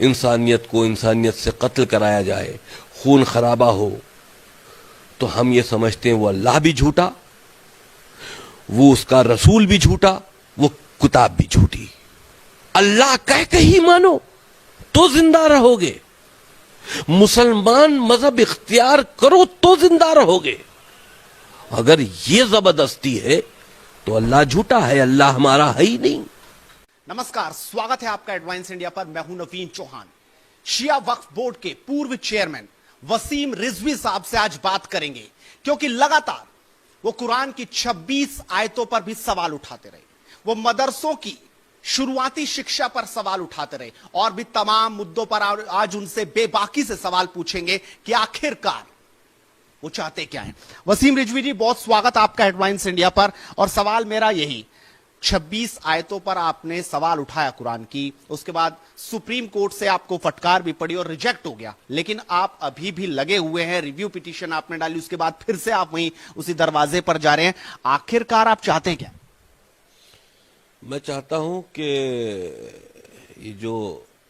انسانیت کو انسانیت سے قتل کرایا جائے، خون خرابہ ہو، تو ہم یہ سمجھتے ہیں وہ اللہ بھی جھوٹا، وہ اس کا رسول بھی جھوٹا، وہ کتاب بھی جھوٹی۔ اللہ کہہ کے ہی مانو تو زندہ رہو گے، مسلمان مذہب اختیار کرو تو زندہ رہو گے۔ اگر یہ زبردستی ہے تو اللہ جھوٹا ہے، اللہ ہمارا ہے ہی نہیں۔ نمسکار، سواگت ہے آپ کا ایڈوانس انڈیا پر۔ میں ہوں نوین چوہان۔ شیعہ وقف بورڈ کے پورو چیئرمین وسیم رضوی صاحب سے آج بات کریں گے، کیونکہ لگاتار وہ قرآن کی 26 آیتوں پر بھی سوال اٹھاتے رہے، وہ مدرسوں کی شروعاتی شکشا پر سوال اٹھاتے رہے، اور بھی تمام مدوں پر آج ان سے بے باکی سے سوال پوچھیں گے کہ آخر کار وہ چاہتے کیا ہیں۔ وسیم رضوی جی، بہت سواگت آپ کا ایڈوانس انڈیا پر۔ اور سوال میرا یہی، 26 آیتوں پر آپ نے سوال اٹھایا قرآن کی، اس کے بعد سپریم کورٹ سے آپ کو پھٹکار بھی پڑی اور ریجیکٹ ہو گیا، لیکن آپ ابھی بھی لگے ہوئے ہیں، ریویو پیٹیشن آپ نے ڈالی، اس کے بعد پھر سے آپ وہیں اسی دروازے پر جا رہے ہیں۔ آخر کار آپ چاہتے ہیں کیا؟ میں چاہتا ہوں کہ یہ جو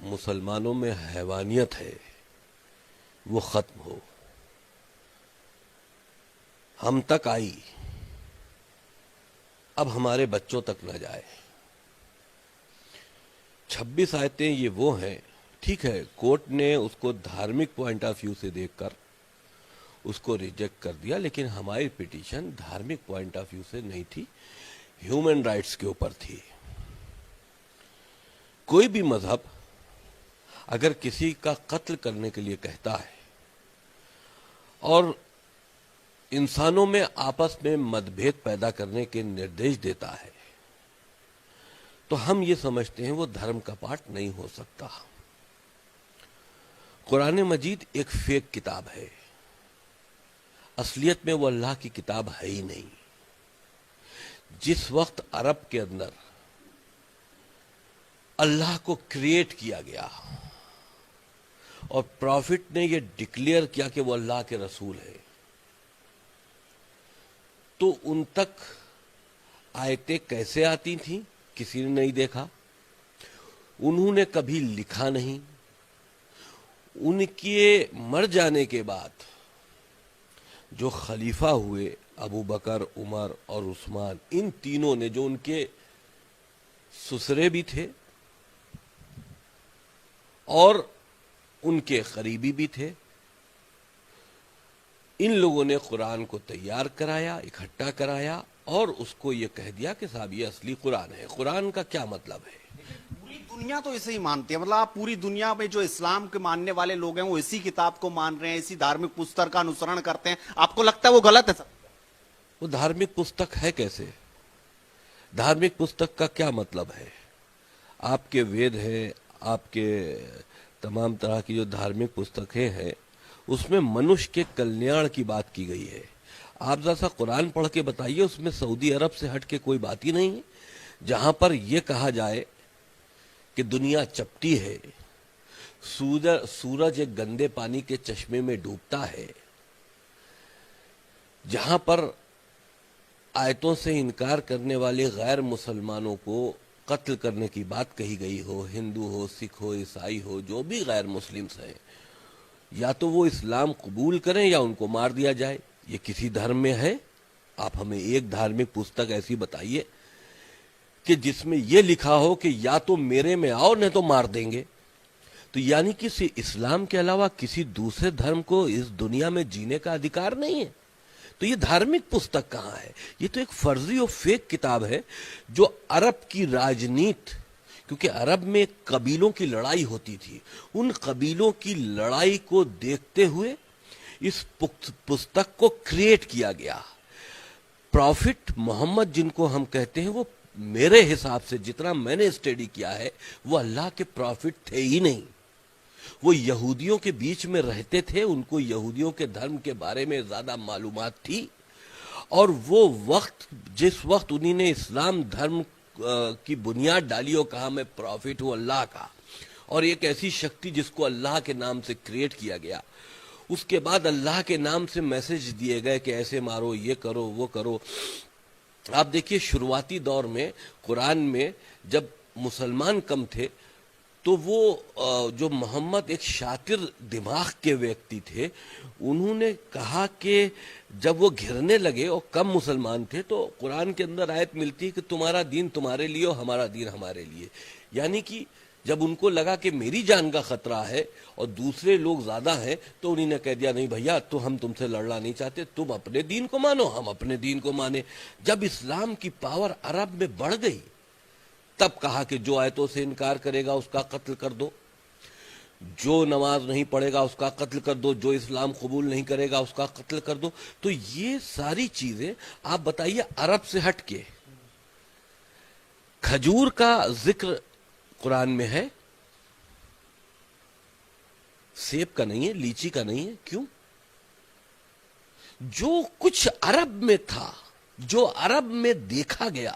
مسلمانوں میں حیوانیت ہے وہ ختم ہو۔ ہم تک آئی، اب ہمارے بچوں تک نہ جائے۔ 26 آیتیں یہ وہ ہیں، ٹھیک ہے کورٹ نے اس کو دھارمک پوائنٹ آف ویو سے دیکھ کر اس کو ریجیکٹ کر دیا، لیکن ہماری پیٹیشن دھارمک پوائنٹ آف ویو سے نہیں تھی، ہیومن رائٹس کے اوپر تھی۔ کوئی بھی مذہب اگر کسی کا قتل کرنے کے لیے کہتا ہے اور انسانوں میں آپس میں متبھید پیدا کرنے کے نردیش دیتا ہے تو ہم یہ سمجھتے ہیں وہ دھرم کا پارٹ نہیں ہو سکتا۔ قرآن مجید ایک فیک کتاب ہے، اصلیت میں وہ اللہ کی کتاب ہے ہی نہیں۔ جس وقت عرب کے اندر اللہ کو کریٹ کیا گیا اور پروفٹ نے یہ ڈکلیئر کیا کہ وہ اللہ کے رسول ہے، تو ان تک آیتیں کیسے آتی تھیں کسی نے نہیں دیکھا، انہوں نے کبھی لکھا نہیں۔ ان کے مر جانے کے بعد جو خلیفہ ہوئے ابو بکر، عمر اور عثمان، ان تینوں نے، جو ان کے سسرے بھی تھے اور ان کے قریبی بھی تھے، ان لوگوں نے قرآن کو تیار کرایا، اکٹھا کرایا اور اس کو یہ کہہ دیا کہ صاحب یہ اصلی قرآن ہے۔ قرآن کا کیا مطلب ہے؟ پوری دنیا تو اسے ہی مانتی ہے، مطلب آپ پوری دنیا میں جو اسلام کے ماننے والے لوگ ہیں وہ اسی کتاب کو مان رہے ہیں، اسی دھارمک پستک کا انسرن کرتے ہیں۔ آپ کو لگتا ہے وہ غلط ہے؟ سر، وہ دھارمک پستک ہے کیسے؟ دھارمک پستک کا کیا مطلب ہے؟ آپ کے وید ہیں، آپ کے تمام طرح کی جو دھارمک پستکیں ہیں، اس میں منش کے کلیان کی بات کی گئی ہے۔ آپ ذرا سا قرآن پڑھ کے بتائیے، اس میں سعودی عرب سے ہٹ کے کوئی بات ہی نہیں ہے جہاں پر یہ کہا جائے کہ دنیا چپٹی ہے، سورج ایک گندے پانی کے چشمے میں ڈوبتا ہے، جہاں پر آیتوں سے انکار کرنے والے غیر مسلمانوں کو قتل کرنے کی بات کہی گئی ہو، ہندو ہو، سکھ ہو، عیسائی ہو، جو بھی غیر مسلمز ہیں، یا تو وہ اسلام قبول کریں یا ان کو مار دیا جائے۔ یہ کسی دھرم میں ہے؟ آپ ہمیں ایک دھارمک پستک ایسی بتائیے کہ جس میں یہ لکھا ہو کہ یا تو میرے میں آؤ نہیں تو مار دیں گے۔ تو یعنی کہ اسلام کے علاوہ کسی دوسرے دھرم کو اس دنیا میں جینے کا ادھیکار نہیں ہے۔ تو یہ دھارمک پستک کہاں ہے؟ یہ تو ایک فرضی اور فیک کتاب ہے جو عرب کی راجنیت، کیونکہ عرب میں قبیلوں کی لڑائی ہوتی تھی، ان قبیلوں کی لڑائی کو دیکھتے ہوئے اس پستک کو کریٹ کیا گیا۔ پروفٹ محمد جن کو ہم کہتے ہیں، وہ میرے حساب سے جتنا میں نے اسٹڈی کیا ہے، وہ اللہ کے پروفٹ تھے ہی نہیں۔ وہ یہودیوں کے بیچ میں رہتے تھے، ان کو یہودیوں کے دھرم کے بارے میں زیادہ معلومات تھی، اور وہ وقت جس وقت انہی نے اسلام دھرم کی بنیاد ڈالی اور کہا میں پروفٹ ہوں اللہ کا، اور ایک ایسی شکتی جس کو اللہ کے نام سے کریٹ کیا گیا، اس کے بعد اللہ کے نام سے میسج دیے گئے کہ ایسے مارو، یہ کرو، وہ کرو۔ آپ دیکھیے شروعاتی دور میں قرآن میں جب مسلمان کم تھے تو وہ جو محمد ایک شاطر دماغ کے ویکتی تھے، انہوں نے کہا کہ جب وہ گھرنے لگے اور کم مسلمان تھے تو قرآن کے اندر آیت ملتی ہے کہ تمہارا دین تمہارے لیے اور ہمارا دین ہمارے لیے. یعنی کہ جب ان کو لگا کہ میری جان کا خطرہ ہے اور دوسرے لوگ زیادہ ہیں تو انہوں نے کہہ دیا نہیں بھیا تو ہم تم سے لڑنا نہیں چاہتے، تم اپنے دین کو مانو ہم اپنے دین کو مانے. جب اسلام کی پاور عرب میں بڑھ گئی تب کہا کہ جو آیتوں سے انکار کرے گا اس کا قتل کر دو، جو نماز نہیں پڑھے گا اس کا قتل کر دو، جو اسلام قبول نہیں کرے گا اس کا قتل کر دو. تو یہ ساری چیزیں آپ بتائیے عرب سے ہٹ کے. کھجور کا ذکر قرآن میں ہے، سیب کا نہیں ہے، لیچی کا نہیں ہے. کیوں؟ جو کچھ عرب میں تھا، جو عرب میں دیکھا گیا،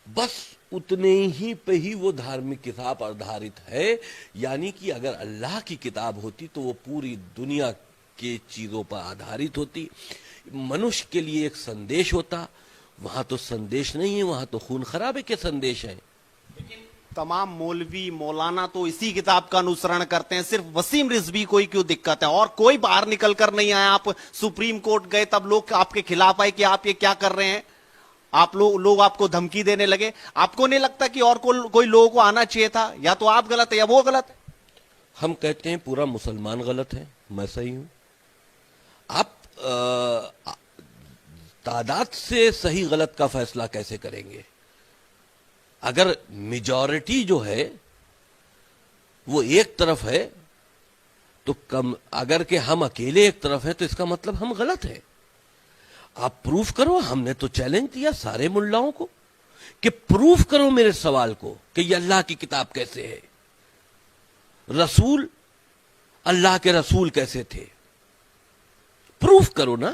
بس اتنے ہی پہ ہی وہ دھارمک کتاب آدھارت ہے. یعنی کہ اگر اللہ کی کتاب ہوتی تو وہ پوری دنیا کے چیزوں پر آدھارت ہوتی، منش کے لیے ایک سندیش ہوتا. وہاں تو سندیش نہیں ہے، وہاں تو خون خرابے کے سندیش ہیں. تمام مولوی مولانا تو اسی کتاب کا انوسرن کرتے ہیں، صرف وسیم رضوی کو ہی کیوں دقت ہے؟ اور کوئی باہر نکل کر نہیں آیا. آپ سپریم کورٹ گئے تب لوگ آپ کے خلاف آئے کہ آپ یہ کیا کر رہے ہیں، آپ لوگ آپ کو دھمکی دینے لگے. آپ کو نہیں لگتا کہ اور کوئی لوگوں کو آنا چاہیے تھا؟ یا تو آپ غلط ہے یا وہ غلط ہے. ہم کہتے ہیں پورا مسلمان غلط ہے، میں صحیح ہوں. آپ تعداد سے صحیح غلط کا فیصلہ کیسے کریں گے؟ اگر میجورٹی جو ہے وہ ایک طرف ہے تو کم، اگر کہ ہم اکیلے ایک طرف ہیں تو اس کا مطلب ہم غلط ہیں. آپ پروف کرو. ہم نے تو چیلنج دیا سارے ملاؤں کو کہ پروف کرو میرے سوال کو کہ یہ اللہ کی کتاب کیسے ہے، رسول اللہ کے رسول کیسے تھے، پروف کرو نا.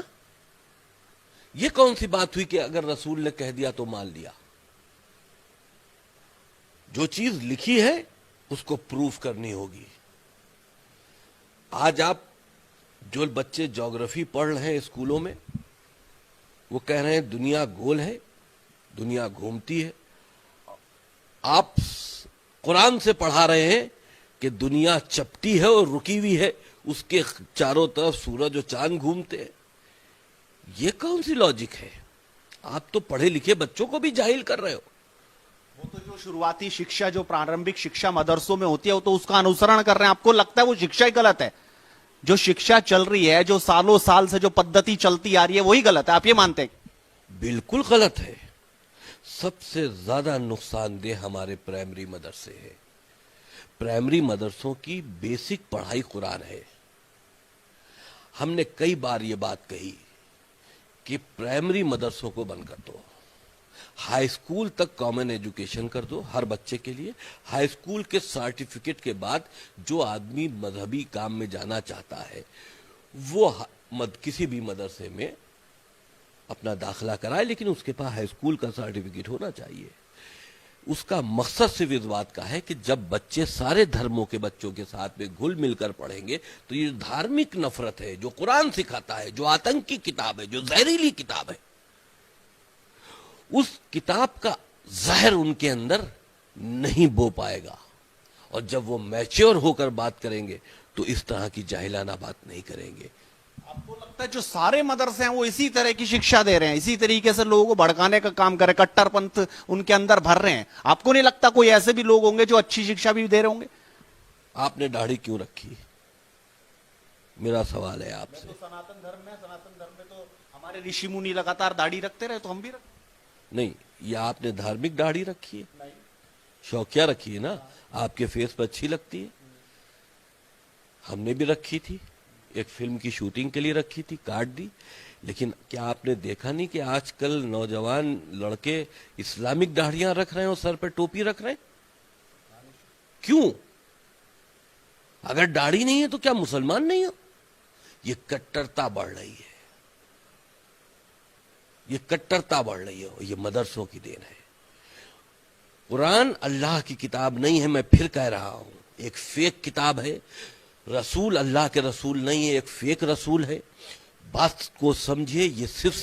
یہ کون سی بات ہوئی کہ اگر رسول نے کہہ دیا تو مان لیا؟ جو چیز لکھی ہے اس کو پروف کرنی ہوگی. آج آپ جو بچے جیوگرافی پڑھ رہے ہیں اسکولوں میں، وہ کہہ رہے ہیں دنیا گول ہے، دنیا گھومتی ہے. آپ قرآن سے پڑھا رہے ہیں کہ دنیا چپٹی ہے اور رکی ہوئی ہے، اس کے چاروں طرف سورج اور چاند گھومتے ہیں. یہ کون سی لاجک ہے؟ آپ تو پڑھے لکھے بچوں کو بھی جاہل کر رہے ہو. وہ تو جو شروعاتی شکشا، جو پرارمبک شکشا مدرسوں میں ہوتی ہے، وہ تو اس کا انوسرن کر رہے ہیں. آپ کو لگتا ہے وہ شکشا ہی غلط ہے؟ جو شکشا چل رہی ہے، جو سالوں سال سے جو پدھتی چلتی آ رہی ہے، وہی غلط ہے؟ آپ یہ مانتے ہیں؟ بالکل غلط ہے. سب سے زیادہ نقصان دہ ہمارے پرائمری مدرسے ہیں. پرائمری مدرسوں کی بیسک پڑھائی قرآن ہے. ہم نے کئی بار یہ بات کہی کہ پرائمری مدرسوں کو بند کر دو، ہائی اسکول تک کامن ایجوکیشن کر دو ہر بچے کے لیے. ہائی اسکول کے سرٹیفکیٹ کے بعد جو آدمی مذہبی کام میں جانا چاہتا ہے وہ کسی بھی مدرسے میں اپنا داخلہ کرائے، لیکن اس کے پاس ہائی اسکول کا سرٹیفکیٹ ہونا چاہیے. اس کا مقصد صرف اس بات کا ہے کہ جب بچے سارے دھرموں کے بچوں کے ساتھ میں گھل مل کر پڑھیں گے تو یہ دھارمک نفرت ہے جو قرآن سکھاتا ہے، جو آتنکی کتاب ہے، جو زہریلی کتاب ہے، اس کتاب کا زہر ان کے اندر نہیں بو پائے گا. اور جب وہ میچور ہو کر بات کریں گے تو اس طرح کی جاہلانہ بات نہیں کریں گے. آپ کو لگتا ہے جو سارے مدرسے ہیں وہ اسی طرح کی شکشا دے رہے ہیں، اسی طریقے سے لوگوں کو بھڑکانے کا کام کرے، کٹر پنتھ ان کے اندر بھر رہے ہیں؟ آپ کو نہیں لگتا کوئی ایسے بھی لوگ ہوں گے جو اچھی شکشا بھی دے رہے ہوں گے؟ آپ نے داڑھی کیوں رکھی؟ میرا سوال ہے آپ سے. سناتن دھرم میں تو ہمارے رشی منی لگاتار داڑھی رکھتے رہے تو ہم بھی رکھتے نہیں. یہ آپ نے دھارمک داڑھی رکھی ہے، شوقیہ رکھی ہے نا، آپ کے فیس پر اچھی لگتی ہے. ہم نے بھی رکھی تھی، ایک فلم کی شوٹنگ کے لیے رکھی تھی، کاٹ دی. لیکن کیا آپ نے دیکھا نہیں کہ آج کل نوجوان لڑکے اسلامک داڑھیاں رکھ رہے ہیں اور سر پہ ٹوپی رکھ رہے ہیں؟ کیوں؟ اگر داڑھی نہیں ہے تو کیا مسلمان نہیں ہو؟ یہ کٹرتا بڑھ رہی ہے، یہ کٹرتا بڑھ رہی ہے، یہ مدرسوں کی دین ہے. قرآن اللہ کی کتاب نہیں ہے. میں پھر کہہ رہا ہوں، ایک فیک کتاب ہے. رسول اللہ کے رسول نہیں ہے، ایک فیک رسول ہے. بات کو سمجھے. یہ صرف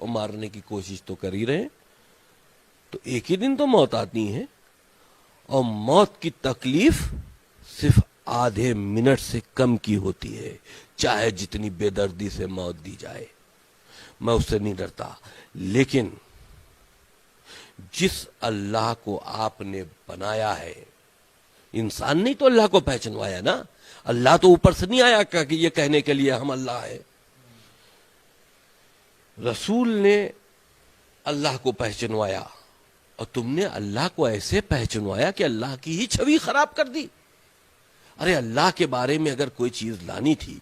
اور مارنے کی کوشش تو کر ہی رہے ہیں. تو ایک ہی دن تو موت آتی ہے, اور موت کی تکلیف صرف آدھے منٹ سے کم کی ہوتی ہے, چاہے جتنی بے دردی سے موت دی جائے. میں اس سے نہیں ڈرتا, لیکن جس اللہ کو آپ نے بنایا ہے, انسان نہیں تو اللہ کو پہچنوایا نا. اللہ تو اوپر سے نہیں آیا کہ یہ کہنے کے لیے ہم اللہ ہے. رسول نے اللہ کو پہچنوایا, اور تم نے اللہ کو ایسے پہچنوایا کہ اللہ کی ہی چھوی خراب کر دی. ارے اللہ کے بارے میں اگر کوئی چیز لانی تھی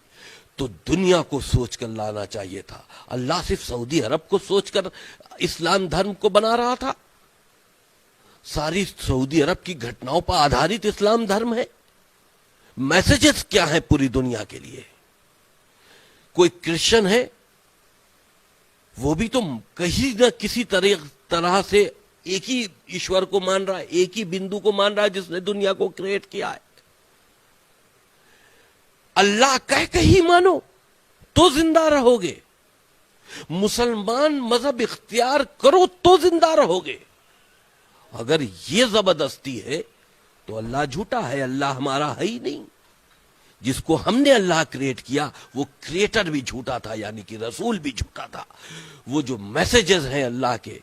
تو دنیا کو سوچ کر لانا چاہیے تھا. اللہ صرف سعودی عرب کو سوچ کر اسلام دھرم کو بنا رہا تھا؟ ساری سعودی عرب کی گھٹناؤں پر آدھارت اسلام دھرم ہے. میسجز کیا ہیں پوری دنیا کے لیے؟ کوئی کرسچن ہے, وہ بھی تو کہیں نہ کسی طرح سے ایک ہی ایشور کو مان رہا ہے, ایک ہی بندو کو مان رہا ہے جس نے دنیا کو کریٹ کیا ہے. اللہ کہہ کے ہی مانو تو زندہ رہو گے. مسلمان مذہب اختیار کرو تو زندہ رہو گے. اگر یہ زبردستی ہے تو اللہ جھوٹا ہے, اللہ ہمارا ہے ہی نہیں. جس کو ہم نے اللہ کریٹ کیا وہ کریٹر بھی جھوٹا تھا, یعنی کہ رسول بھی جھوٹا تھا. وہ جو میسجز ہیں اللہ کے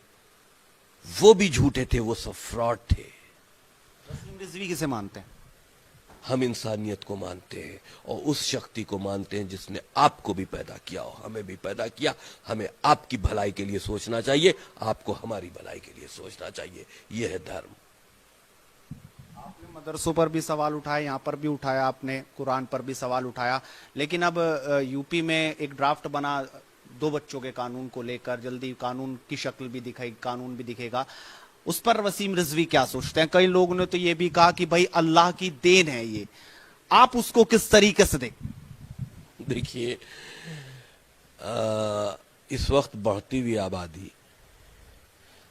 وہ بھی جھوٹے تھے, وہ سب فراڈ تھے. وسیم رضوی کسے مانتے ہیں؟ ہم انسانیت کو مانتے ہیں, اور اس شخصی کو مانتے ہیں جس نے آپ کو بھی پیدا کیا اور ہمیں بھی پیدا کیا. ہمیں آپ کی بھلائی کے لیے سوچنا چاہیے, آپ کو ہماری بھلائی کے لیے سوچنا چاہیے. یہ ہے دھرم. آپ نے مدرسوں پر بھی سوال اٹھایا, یہاں پر بھی اٹھایا آپ نے, قرآن پر بھی سوال اٹھایا, لیکن اب یو پی میں ایک ڈرافٹ بنا 2 بچوں کے قانون کو لے کر, جلدی قانون کی شکل بھی قانون بھی دکھے گا. اس پر وسیم رضوی کیا سوچتے ہیں؟ کئی لوگوں نے تو یہ بھی کہا کہ بھائی اللہ کی دین ہے یہ, آپ اس کو کس طریقے سے دیکھیں؟ دیکھیے, اس وقت بڑھتی ہوئی آبادی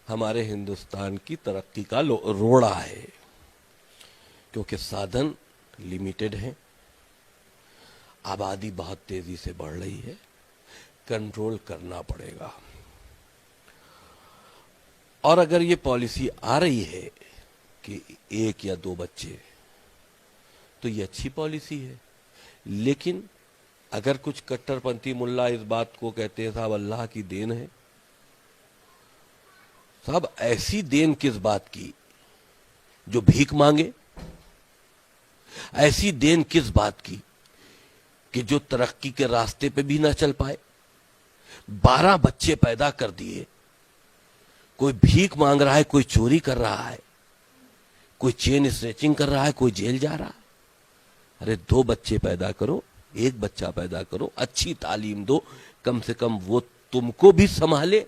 ہمارے ہندوستان کی ترقی کا روڑا ہے, کیونکہ سادھن لمیٹڈ ہیں, آبادی بہت تیزی سے بڑھ رہی ہے, کنٹرول کرنا پڑے گا. اور اگر یہ پالیسی آ رہی ہے کہ 1 یا 2 بچے, تو یہ اچھی پالیسی ہے. لیکن اگر کچھ کٹر پنتھی ملا اس بات کو کہتے ہیں صاحب اللہ کی دین ہے, صاحب ایسی دین کس بات کی جو بھیک مانگے؟ ایسی دین کس بات کی کہ جو ترقی کے راستے پہ بھی نہ چل پائے؟ 12 بچے پیدا کر دیے, کوئی بھیک مانگ رہا ہے, کوئی چوری کر رہا ہے, کوئی چین اسنیچنگ کر رہا ہے, کوئی جیل جا رہا ہے. ارے 2 بچے پیدا کرو, 1 بچہ پیدا کرو, اچھی تعلیم دو, کم سے کم وہ تم کو بھی سنبھالے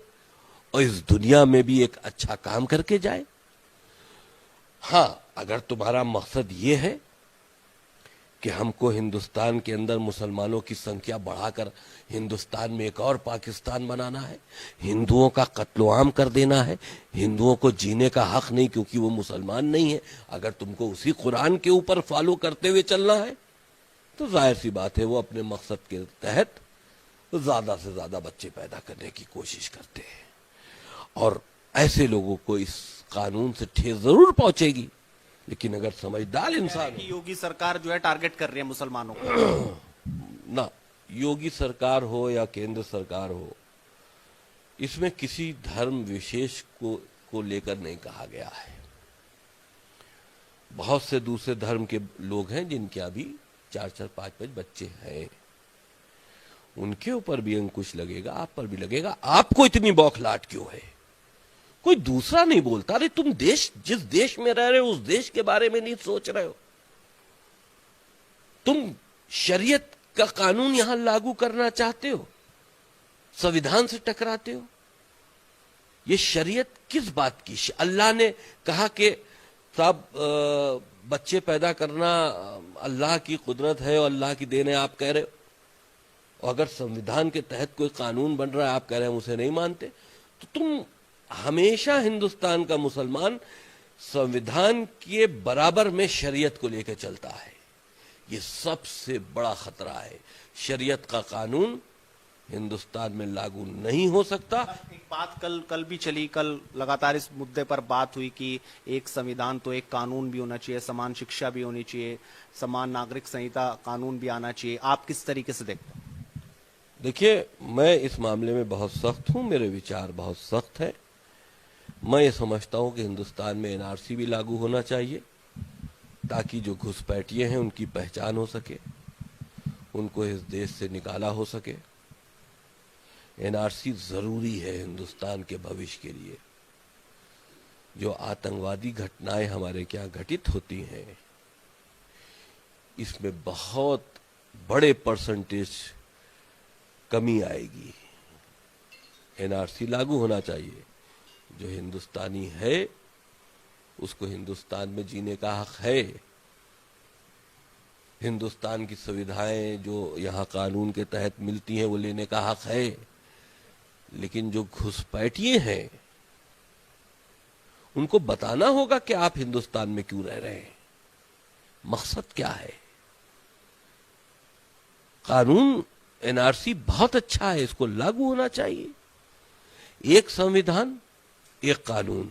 اور اس دنیا میں بھی ایک اچھا کام کر کے جائے. ہاں, اگر تمہارا مقصد یہ ہے کہ ہم کو ہندوستان کے اندر مسلمانوں کی سنکھیا بڑھا کر ہندوستان میں ایک اور پاکستان بنانا ہے, ہندوؤں کا قتل و عام کر دینا ہے, ہندوؤں کو جینے کا حق نہیں کیونکہ وہ مسلمان نہیں ہے, اگر تم کو اسی قرآن کے اوپر فالو کرتے ہوئے چلنا ہے تو ظاہر سی بات ہے وہ اپنے مقصد کے تحت زیادہ سے زیادہ بچے پیدا کرنے کی کوشش کرتے ہیں. اور ایسے لوگوں کو اس قانون سے ٹھیس ضرور پہنچے گی, لیکن اگر سمجھدار انسان یوگی سرکار جو ہے ٹارگٹ کر رہی ہے مسلمانوں کو, نہ یوگی سرکار ہو یا کیندر سرکار ہو, اس میں کسی دھرم وشیش کو لے کر نہیں کہا گیا ہے. بہت سے دوسرے دھرم کے لوگ ہیں جن کے ابھی 4-4, 5-5 بچے ہیں, ان کے اوپر بھی انکش لگے گا, آپ پر بھی لگے گا. آپ کو اتنی بوکھلاٹ کیوں ہے؟ کوئی دوسرا نہیں بولتا. ارے تم جس دیش میں رہ رہے ہو اس دیش کے بارے میں نہیں سوچ رہے ہو. تم شریعت کا قانون یہاں لاگو کرنا چاہتے ہو, سویدھان سے ٹکراتے ہو. یہ شریعت کس بات کی؟ اللہ نے کہا کہ صاحب بچے پیدا کرنا اللہ کی قدرت ہے اور اللہ کی دین ہے, آپ کہہ رہے ہو. اور اگر سویدھان کے تحت کوئی قانون بن رہا ہے آپ کہہ رہے ہیں ہم اسے نہیں مانتے, تو تم ہمیشہ ہندوستان کا مسلمان سویدھان کے برابر میں شریعت کو لے کے چلتا ہے. یہ سب سے بڑا خطرہ ہے. شریعت کا قانون ہندوستان میں لاگو نہیں ہو سکتا. ایک بات کل بھی چلی, کل لگاتار اس مدے پر بات ہوئی کہ ایک سنویدھان تو ایک قانون بھی ہونا چاہیے, سمان شکشا بھی ہونی چاہیے, سمان ناگرک سنہتا قانون بھی آنا چاہیے. آپ کس طریقے سے دیکھتے ہیں؟ دیکھیے, میں اس معاملے میں بہت سخت ہوں, میرے وچار بہت سخت ہے. میں یہ سمجھتا ہوں کہ ہندوستان میں NRC بھی لاگو ہونا چاہیے تاکہ جو گھسپیٹیے ہیں ان کی پہچان ہو سکے, ان کو اس دیش سے نکالا ہو سکے. NRC ضروری ہے ہندوستان کے بھوش کے لیے. جو آتنکوادی گھٹنائیں ہمارے کیا گھٹت ہوتی ہیں, اس میں بہت بڑے پرسنٹیج کمی آئے گی. NRC لاگو ہونا چاہیے. جو ہندوستانی ہے اس کو ہندوستان میں جینے کا حق ہے. ہندوستان کی سویدھائیں جو یہاں قانون کے تحت ملتی ہیں وہ لینے کا حق ہے. لیکن جو گھسپیٹیے ہیں ان کو بتانا ہوگا کہ آپ ہندوستان میں کیوں رہ رہے ہیں, مقصد کیا ہے. قانون NRC بہت اچھا ہے, اس کو لاگو ہونا چاہیے. ایک سنویدھان ایک قانون,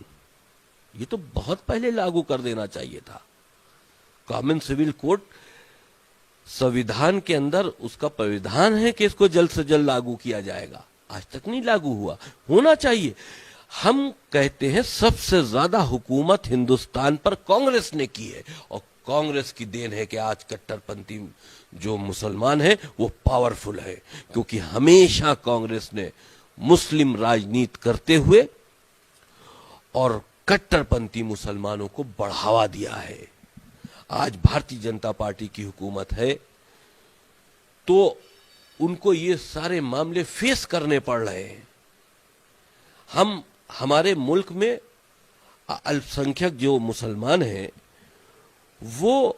یہ تو بہت پہلے لاگو کر دینا چاہیے تھا. کامن سول کوڈ سنویدھان کے اندر اس کا پرویدھان ہے کہ اس کو جلد سے جلد لاگو کیا جائے گا. آج تک نہیں لاگو ہوا, ہونا چاہیے. ہم کہتے ہیں سب سے زیادہ حکومت ہندوستان پر کانگریس نے کی ہے, اور کانگریس کی دین ہے کہ آج کٹر پنتھی جو مسلمان ہیں وہ پاورفل ہے, کیونکہ ہمیشہ کانگریس نے مسلم راجنیت کرتے ہوئے اور کٹر پنتھی مسلمانوں کو بڑھاوا دیا ہے. آج بھارتیہ جنتا پارٹی کی حکومت ہے تو ان کو یہ سارے معاملے فیس کرنے پڑ رہے ہیں. ہمارے ملک میں الپ سنکھیک جو مسلمان ہیں وہ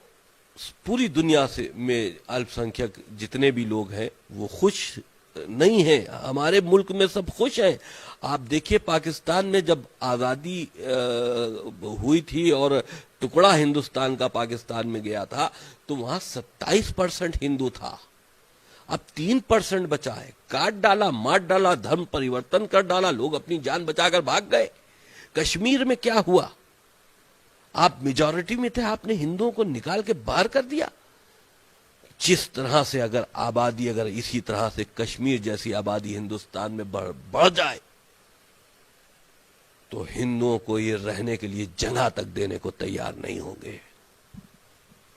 پوری دنیا سے میں الپ سنکھیک جتنے بھی لوگ ہیں وہ خوش نہیں ہیں. ہمارے ملک میں سب خوش ہیں. آپ دیکھیے پاکستان میں جب آزادی ہوئی تھی اور ٹکڑا ہندوستان کا پاکستان میں گیا تھا تو وہاں 27% ہندو تھا, اب 3% بچا ہے. کاٹ ڈالا, مار ڈالا, دھرم پریورتن کر ڈالا, لوگ اپنی جان بچا کر بھاگ گئے. کشمیر میں کیا ہوا, آپ میجورٹی میں تھے, آپ نے ہندوؤں کو نکال کے باہر کر دیا. جس طرح سے اگر آبادی اگر اسی طرح سے کشمیر جیسی آبادی ہندوستان میں بڑھ جائے تو ہندوؤں کو یہ رہنے کے لیے جگہ تک دینے کو تیار نہیں ہوں گے.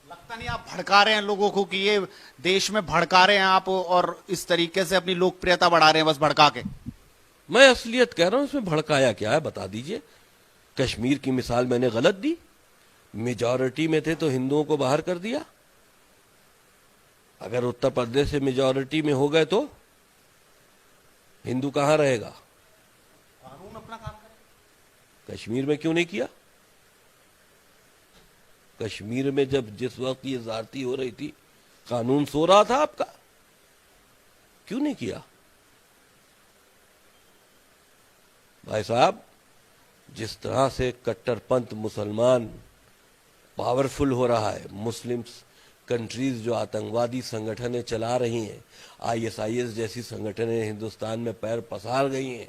لگتا نہیں آپ بھڑکا رہے ہیں لوگوں کو کہ یہ دیش میں بھڑکا رہے ہیں آپ, اور اس طریقے سے اپنی لوکپریتا بڑھا رہے ہیں بس بھڑکا کے؟ میں اصلیت کہہ رہا ہوں, اس میں بھڑکایا کیا ہے بتا دیجئے. کشمیر کی مثال میں نے غلط دی, میجورٹی میں تھے تو ہندوؤں کو باہر کر دیا. اگر اتر پردیش سے میجورٹی میں ہو گئے تو ہندو کہاں رہے گا؟ قانون اپنا کام کرے. کشمیر میں کیوں نہیں کیا؟ کشمیر میں جس وقت یہ زیادتی ہو رہی تھی قانون سو رہا تھا آپ کا, کیوں نہیں کیا؟ بھائی صاحب, جس طرح سے کٹر پنتھ مسلمان پاورفل ہو رہا ہے, مسلم کنٹریز جو آتنکوادی سنگٹھنیں چلا رہی ہیں, ISIS جیسی سنگٹھنیں ہندوستان میں پیر پسار گئی ہیں,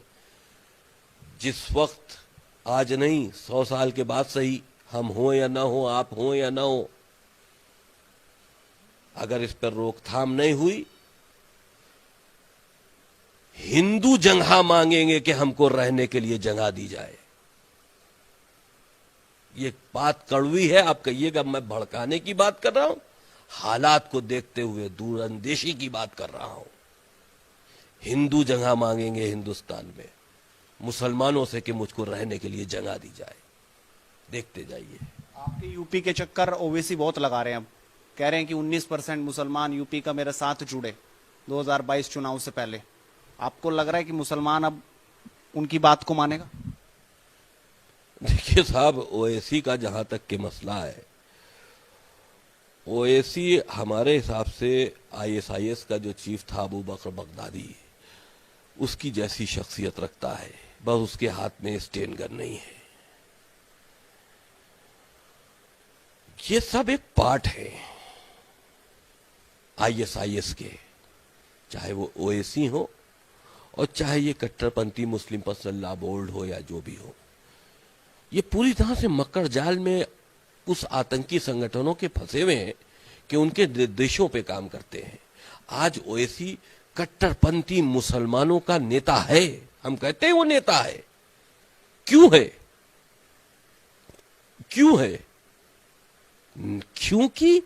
جس وقت آج نہیں 100 سال کے بعد صحیح, ہم ہوں یا نہ ہوں, آپ ہوں یا نہ ہوں, اگر اس پر روک تھام نہیں ہوئی ہندو جگہ مانگیں گے کہ ہم کو رہنے کے لیے جگہ دی جائے. یہ بات کڑوی ہے, آپ کہیے گا میں بھڑکانے کی بات کر رہا ہوں, حالات کو دیکھتے ہوئے دور اندیشی کی بات کر رہا ہوں. ہندو جگہ مانگیں گے ہندوستان میں مسلمانوں سے کہ مجھ کو رہنے کے لیے جگہ دی جائے. دیکھتے جائیے. آپ کے یوپی کے چکر اویسی بہت لگا رہے ہیں, اب کہہ رہے ہیں کہ 19% مسلمان یوپی کا میرے ساتھ جڑے 2022 چناؤ سے پہلے. آپ کو لگ رہا ہے کہ مسلمان اب ان کی بات کو مانے گا؟ دیکھیے صاحب, اویسی کا جہاں تک کہ مسئلہ ہے, اویسی ہمارے حساب سے ISIS کا جو چیف تھا ابو بکر بغدادی, اس کی جیسی شخصیت رکھتا ہے, بس اس کے ہاتھ میں اسٹین گن نہیں ہے. یہ سب ایک پارٹ ہے ISIS کے, چاہے وہ اویسی ہو اور چاہے یہ کٹرپنتھی مسلم پسند لا بورڈ ہو یا جو بھی ہو، یہ پوری طرح سے مکر جال میں اس آتنکی سنگٹھنوں کے پھنسے ہوئے ہیں کہ ان کے دیشوں پہ کام کرتے ہیں۔ آج اویسی کٹرپنتھی مسلمانوں کا نیتا ہے، ہم کہتے ہیں وہ نیتا ہے۔ کیوں ہے؟ کیوں ہے؟ کیونکہ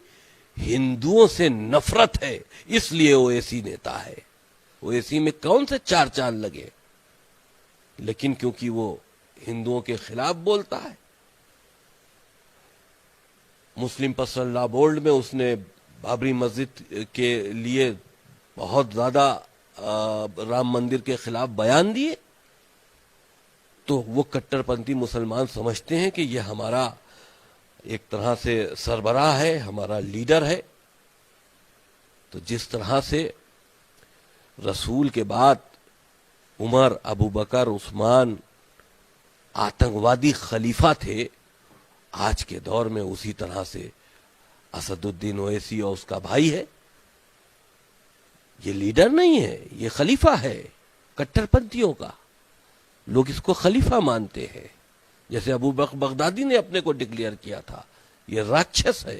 ہندوؤں سے نفرت ہے، اس لیے اویسی نیتا ہے۔ اویسی میں کون سے چار چاند لگے، لیکن کیونکہ وہ ہندوؤں کے خلاف بولتا ہے۔ مسلم پرسنل لا بورڈ میں اس نے بابری مسجد کے لیے بہت زیادہ رام مندر کے خلاف بیان دیے، تو وہ کٹر پنتھی مسلمان سمجھتے ہیں کہ یہ ہمارا ایک طرح سے سربراہ ہے، ہمارا لیڈر ہے۔ تو جس طرح سے رسول کے بعد عمر، ابو بکر، عثمان آتنکوادی خلیفہ تھے، آج کے دور میں اسی طرح سے اسد الدین اویسی اور اس کا بھائی ہے۔ یہ لیڈر نہیں ہے، یہ خلیفہ ہے کٹر پنتھیوں کا۔ لوگ اس کو خلیفہ مانتے ہیں، جیسے ابو بکر بغدادی نے اپنے کو ڈکلیئر کیا تھا، یہ راکشس ہے،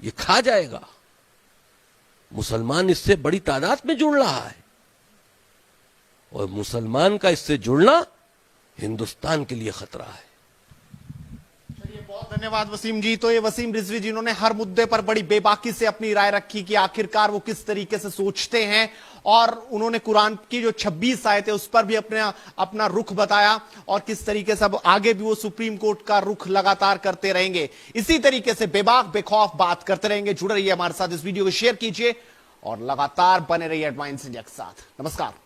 یہ کھا جائے گا۔ مسلمان اس سے بڑی تعداد میں جڑ رہا ہے، اور مسلمان کا اس سے جڑنا ہندوستان کے لیے خطرہ ہے۔ بہت دھنیواد وسیم جی۔ تو یہ وسیم رضوی جنہوں نے ہر مدے پر بڑی بے باکی سے اپنی رائے رکھی کہ آخرکار وہ کس طریقے سے سوچتے ہیں، اور انہوں نے قرآن کی جو 26 آیتیں اس پر بھی اپنا رخ بتایا، اور کس طریقے سے اب آگے بھی وہ سپریم کورٹ کا رخ لگاتار کرتے رہیں گے۔ اسی طریقے سے بے باک بے خوف بات کرتے رہیں گے۔ جڑے رہیے ہمارے ساتھ، اس ویڈیو کو شیئر کیجئے اور لگاتار بنے رہیے ایڈوانس انڈیا کے ساتھ۔ نمسکار۔